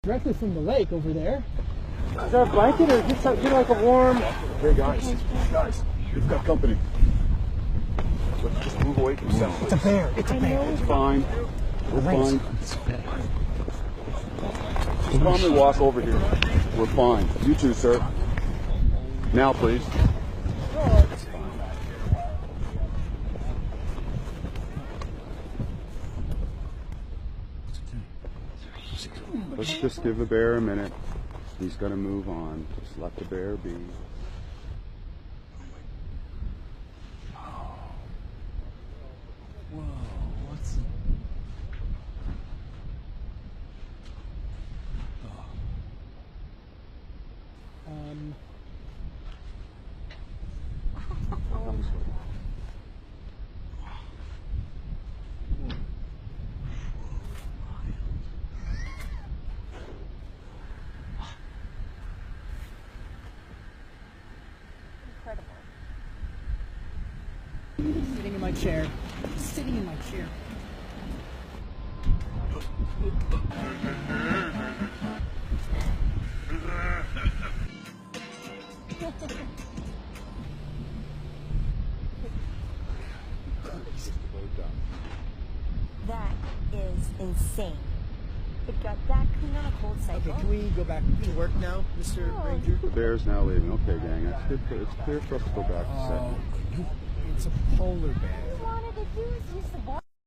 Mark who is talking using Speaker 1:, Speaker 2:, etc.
Speaker 1: Directly from the lake over there.
Speaker 2: Is that a blanket or just like a warm?
Speaker 3: Hey guys, we've got company. Let's just move away from center.
Speaker 1: It's a bear. It's a bear.
Speaker 3: It's fine. We're fine. Just calmly walk over here. We're fine. You too, sir. Now, please. Let's just give the bear a minute. He's going to move on. Just let the bear be.
Speaker 1: Whoa, what's... Sitting in my chair. Sitting in my chair.
Speaker 4: That is insane. It got that clean on a cold cycle.
Speaker 1: Okay, can we go back to work now, Mr. Ranger?
Speaker 3: The bear's now leaving. Okay, gang. It's clear for us to go back to set.
Speaker 1: It's a polar bear.
Speaker 4: All you wanted to do is use the bar.